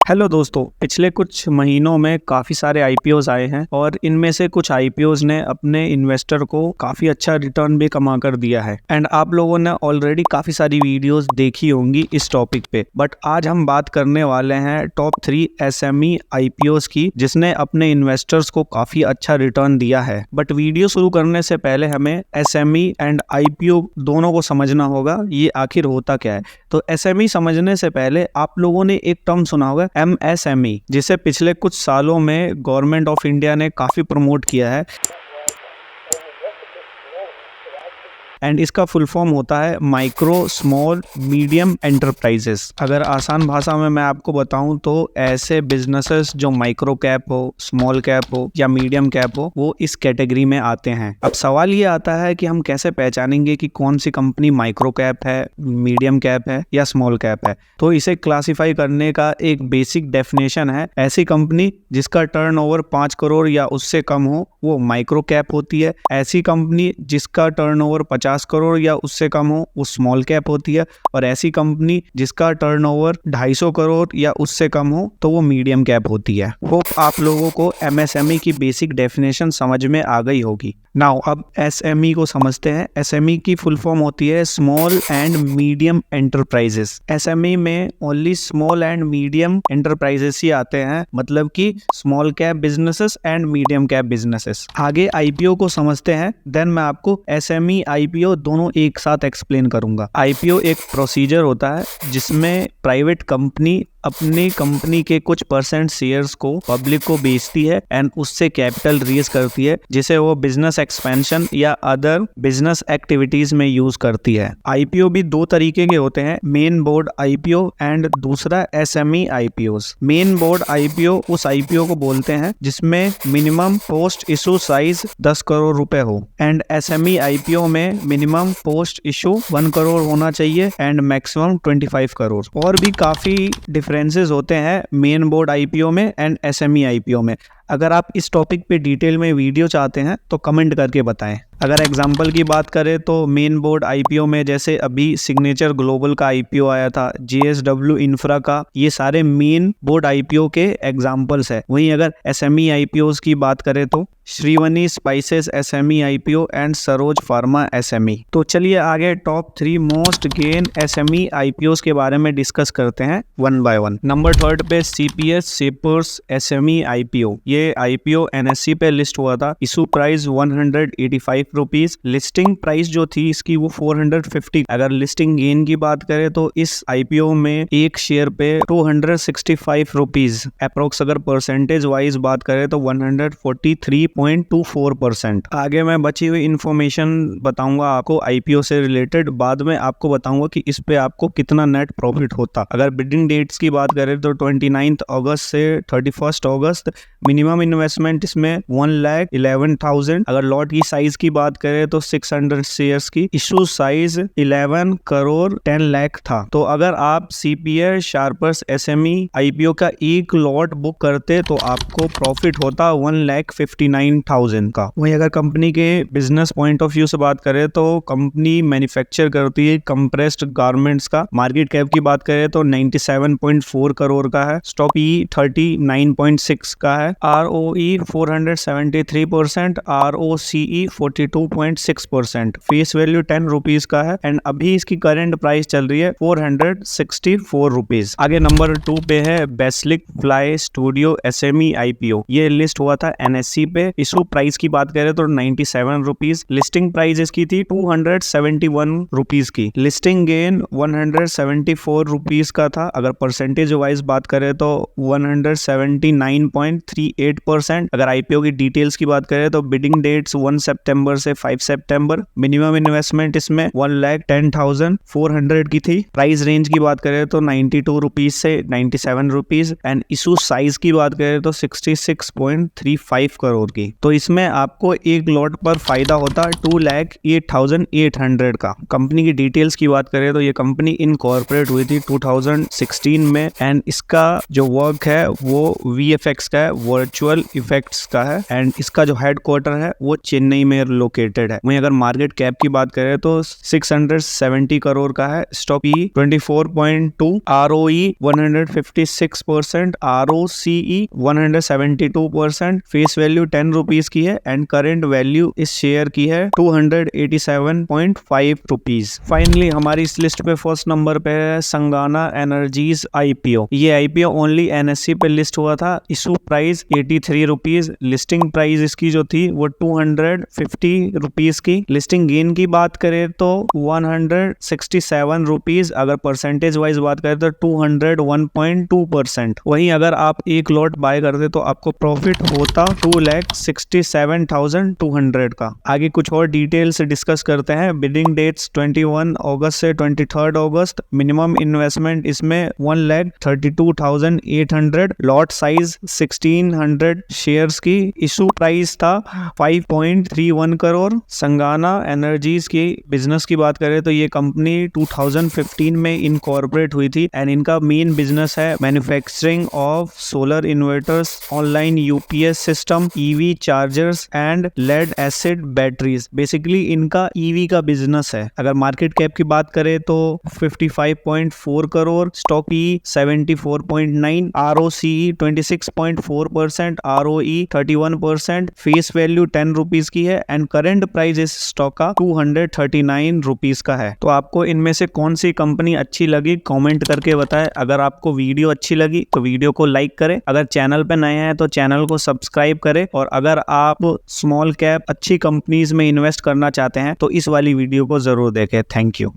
Hello दोस्तों, पिछले कुछ महीनों में काफ़ी सारे आईपीओज आए हैं और इनमें से कुछ आईपीओज ने अपने इन्वेस्टर को काफ़ी अच्छा रिटर्न भी कमा कर दिया है। एंड आप लोगों ने ऑलरेडी काफ़ी सारी वीडियोस देखी होंगी इस टॉपिक पे। बट आज हम बात करने वाले हैं टॉप 3 एसएमई आईपीओज की जिसने अपने इन्वेस्टर्स को काफ़ी अच्छा रिटर्न दिया है। बट वीडियो शुरू करने से पहले हमें एसएमई एंड आईपीओ दोनों को समझना होगा, ये आखिर होता क्या है। तो एसएमई समझने से पहले आप लोगों ने एक टर्म सुना होगा एमएसएमई, जिसे पिछले कुछ सालों में गवर्नमेंट ऑफ इंडिया ने काफ़ी प्रमोट किया है। एंड इसका फुल फॉर्म होता है माइक्रो स्मॉल मीडियम एंटरप्राइजेस। अगर आसान भाषा में मैं आपको बताऊं तो ऐसे बिजनेसेस जो माइक्रो कैप हो, स्मॉल कैप हो या मीडियम कैप हो, वो इस कैटेगरी में आते हैं। अब सवाल ये आता है कि हम कैसे पहचानेंगे कि कौन सी कंपनी माइक्रो कैप है, मीडियम कैप है या स्मॉल कैप है। तो इसे क्लासिफाई करने का एक बेसिक डेफिनेशन है, ऐसी कंपनी जिसका टर्नओवर 5 करोड़ या उससे कम हो वो माइक्रो कैप होती है। ऐसी कंपनी जिसका टर्नओवर 50 करोड़ या उससे कम हो वो स्मॉल कैप होती है। और ऐसी कंपनी जिसका टर्नओवर 250 करोड़ या उससे कम हो तो वो मीडियम कैप होती है। होप आप लोगों को एमएसएमई की बेसिक डेफिनेशन समझ में आ गई होगी। नाउ अब एसएमई को समझते हैं। एसएमई की फुल फॉर्म होती है small and medium enterprises. SME में only small and medium enterprises ही आते हैं, मतलब कि small cap businesses and medium cap businesses. आगे आईपीओ को समझते हैं, देन मैं आपको एसएमई आईपीओ दोनों एक साथ एक्सप्लेन करूंगा। आईपीओ एक प्रोसीजर होता है जिसमें प्राइवेट कंपनी अपनी कंपनी के कुछ परसेंट शेयर्स को पब्लिक को बेचती है एंड उससे कैपिटल रेज करती है, जिसे वो बिजनेस एक्सपेंशन या अदर बिजनेस एक्टिविटीज में यूज करती है। आईपीओ भी दो तरीके के होते हैं, मेन बोर्ड आईपीओ एंड दूसरा SME IPO. Main board IPO उस आईपीओ को बोलते हैं जिसमें minimum post issue size 10 crore रुपए हो, एंड एसएमई आईपीओ में मिनिमम पोस्ट इशू 1 करोड़ होना चाहिए एंड मैक्सिमम 25 करोड़। और भी काफी डिफरेंसेस होते हैं मेन बोर्ड आईपीओ में एंड एसएमई आईपीओ में। अगर आप इस टॉपिक पे डिटेल में वीडियो चाहते हैं तो कमेंट करके बताएं। अगर एग्जांपल की बात करें तो मेन बोर्ड आईपीओ में जैसे अभी सिग्नेचर ग्लोबल का आईपीओ आया था, जेएसडब्ल्यू इंफ्रा का, ये सारे मेन बोर्ड आईपीओ के एग्जांपल्स है। वहीं अगर एसएमई आईपीओज की बात करें तो Shrivani spices SME IPO and Saroj pharma SME. तो चलिए आगे top 3 most gain SME IPOs के बारे में डिस्कस करते हैं वन बाय वन। नंबर 3 पे सीपीएस शेपर्स एसएमई आईपीओ। ये आईपीओ एनएससी पे लिस्ट हुआ था। Issue price 185 rupees, listing price जो थी इसकी वो 450। अगर लिस्टिंग गेन की बात करें तो इस आईपीओ में एक शेयर पे 265 रुपीज अप्रोक्स। अगर परसेंटेज वाइज बात करें तो 143.24%। आगे मैं बची हुई इंफॉर्मेशन बताऊंगा आपको आईपीओ से रिलेटेड। बाद में आपको बताऊंगा कि इस पे आपको कितना नेट प्रॉफिट होता। अगर बिडिंग डेट्स की बात करें तो 29 अगस्त से 31 अगस्त। मिनिमम इन्वेस्टमेंट इसमें 1,11,000। अगर लॉट की साइज की बात करें तो 600 शेयर्स की। इशू साइज 11 करोड़ 10 लाख था। तो अगर आप सीपीएस शार्पर्स एसएमई आईपीओ का एक लॉट बुक करते तो आपको प्रॉफिट होता 1,59,000 का। वहीं अगर कंपनी के बिजनेस पॉइंट ऑफ व्यू से बात करें तो कंपनी मैन्युफैक्चर करती है कंप्रेस्ड गारमेंट्स का। मार्केट कैप की बात करें तो 97.4 करोड़ का है। स्टॉक ई 39.6 का है। ROE 473%, ROCE 42.6%। Face value 10 rupees का है एंड अभी इसकी करंट प्राइस चल रही है 464 रुपीज। आगे नंबर 2 पे है बेस्लिक फ्लाई स्टूडियो एसएमई आईपीओ। ये लिस्ट हुआ था एनएससी पे। इशू प्राइस की बात करें तो 97 रुपीज। लिस्टिंग प्राइस इसकी थी 271 रुपीज की। लिस्टिंग गेन 174 रुपीज का था। अगर परसेंटेज वाइज बात करें तो 179.38%। अगर आईपीओ की डिटेल्स की बात करें तो बिडिंग डेट्स 1 सितंबर से 5 सितंबर। मिनिमम इन्वेस्टमेंट इसमें 1,10,400 की थी। प्राइस रेंज की बात करें तो 92 रुपीज से 97 रुपीज एंड इशू साइज की बात करें तो 66.35 करोड़ की। तो इसमें आपको एक लॉट पर फायदा होता 2,08,800 का। कंपनी की डिटेल्स की बात करें तो ये कंपनी इनकॉर्पोरेट हुई थी 2016 में एंड इसका जो वर्क है वो VFX का है, वर्चुअल इफेक्ट्स का है एंड इसका जो हेडक्वार्टर है वो चेन्नई में लोकेटेड है। वहीं अगर मार्केट कैप की बात करें तो 670 करोड़ का है। Stock PE 24.2, ROE 156%, ROCE 172%, face value 10 rupees की है एंड करेंट वैल्यू इस शेयर की है 287.5 रुपीज। फाइनली हमारी इस लिस्ट पे फर्स्ट नंबर पे है संगाना एनर्जीज IPO। ये IPO ओनली NSE पे लिस्ट हुआ था। Issue price 83 rupees, listing price इसकी जो थी वो 250 रुपीज की। लिस्टिंग गेन की बात करें तो 167 रुपीज, अगर परसेंटेज वाइज बात करें तो 201.2%। वहीं अगर आप एक लॉट बाय करते तो आपको प्रॉफिट होता 2,67,200 का। आगे कुछ और डिटेल से डिस्कस करते हैं। बिडिंग डेट्स 21 अगस्त से 23 अगस्त। मिनिमम इन्वेस्टमेंट इसमें 1,32,800, लॉट साइज 1,600 शेयर्स की। इशू प्राइस था 5.31 करोड़। संगाना एनर्जीज की बिजनेस की बात करें तो ये कंपनी 2015 में इनकॉर्पोरेट हुई थी एंड इनका मेन बिजनेस है manufacturing of solar inverters, online UPS system, EV chargers and lead acid batteries. Basically इनका EV का बिजनेस है। अगर मार्केट कैप की बात करें तो 55.4 crore, stock PE 74.9, ROCE 26.4%, ROE 31%, face value 10 rupees की है एंड करंट प्राइस इस स्टॉक का 239 रुपीज का है। तो आपको इनमें से कौन सी कंपनी अच्छी लगी कमेंट करके बताएं। अगर आपको वीडियो अच्छी लगी तो वीडियो को लाइक करें, अगर चैनल पे नए हैं तो चैनल को सब्सक्राइब करें, और अगर आप स्मॉल कैप अच्छी कंपनीज में इन्वेस्ट करना चाहते हैं तो इस वाली वीडियो को जरूर देखें। Thank you.